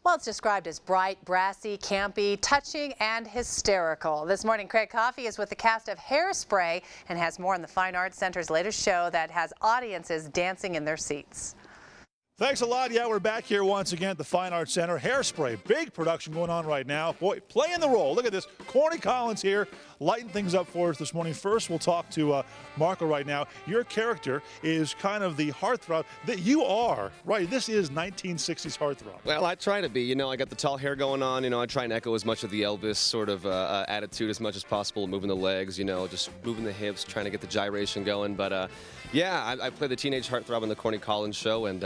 Well, it's described as bright, brassy, campy, touching, and hysterical. This morning, Craig Coffey is with the cast of Hairspray and has more on the Fine Arts Center's latest show that has audiences dancing in their seats. Thanks a lot. Yeah, we're back here once again at the Fine Arts Center. Hairspray, big production going on right now. Boy, playing the role. Look at this. Corny Collins here, lighting things up for us this morning. First, we'll talk to Marco right now. Your character is kind of the heartthrob that you are, right? This is 1960s heartthrob. Well, I try to be. You know, I got the tall hair going on. You know, I try and echo as much of the Elvis sort of attitude as much as possible, moving the legs, you know, just moving the hips, trying to get the gyration going. But, yeah, I play the teenage heartthrob in the Corny Collins show and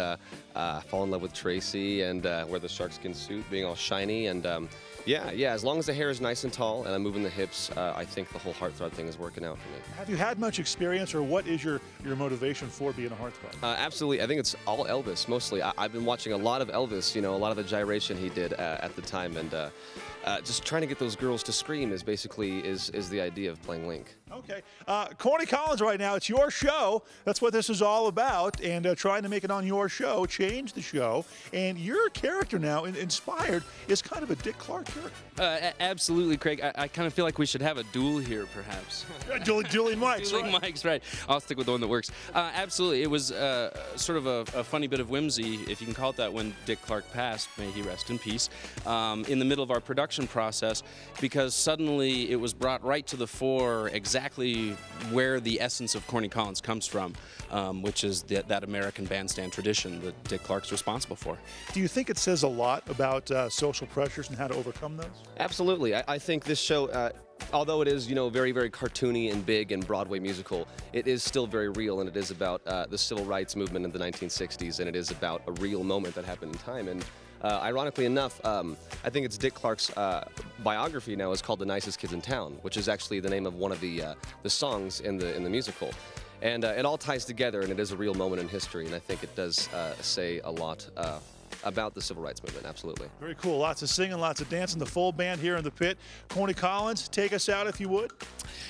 fall in love with Tracy and wear the sharkskin suit, being all shiny. And, yeah, as long as the hair is nice and tall and I'm moving the hips, I think the whole heartthrob thing is working out for me. Have you had much experience, or what is your motivation for being a heartthrob? Absolutely. I think it's all Elvis, mostly. I've been watching a lot of Elvis, you know, a lot of the gyration he did at the time, and just trying to get those girls to scream is basically is the idea of playing Link. Okay. Corny Collins right now, it's your show. That's what this is all about, and trying to make it on your show, change the show, and your character now, inspired, is kind of a Dick Clark character. Absolutely, Craig. I kind of feel like we should have a duel here, perhaps. Dueling mics, Dueling mics, right. I'll stick with the one that works. Absolutely. It was sort of a funny bit of whimsy, if you can call it that, when Dick Clark passed, may he rest in peace, in the middle of our production process, because suddenly it was brought right to the fore exactly where the essence of Corny Collins comes from, which is that American bandstand tradition that Dick Clark's responsible for. Do you think it says a lot about social pressures and how to overcome those? Absolutely. I think this show, although it is, you know, very, very cartoony and big and Broadway musical, it is still very real, and it is about the civil rights movement in the 1960s, and it is about a real moment that happened in time. And ironically enough, I think it's Dick Clark's biography now is called "The Nicest Kids in Town," which is actually the name of one of the songs in the musical. And it all ties together, and it is a real moment in history, and I think it does say a lot about the civil rights movement, absolutely. Very cool. Lots of singing, lots of dancing. The full band here in the pit. Corny Collins, take us out if you would.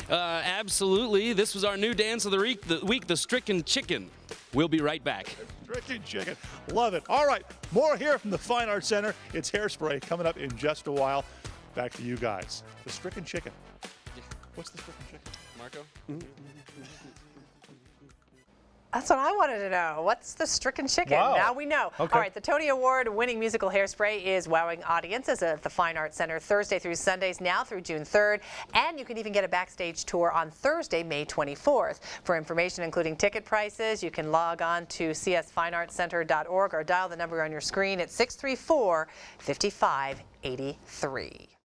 Absolutely. This was our new dance of the week, the Stricken Chicken. We'll be right back. Stricken Chicken. Love it. All right, more here from the Fine Arts Center. It's Hairspray coming up in just a while. Back to you guys. The Stricken Chicken. What's the Stricken Chicken? Marco? That's what I wanted to know. What's the Stricken Chicken? Wow. Now we know. Okay. All right, the Tony Award-winning musical Hairspray is wowing audiences at the Fine Arts Center Thursday through Sundays now through June 3rd, and you can even get a backstage tour on Thursday, May 24th. For information, including ticket prices, you can log on to csfineartscenter.org or dial the number on your screen at 634-5583.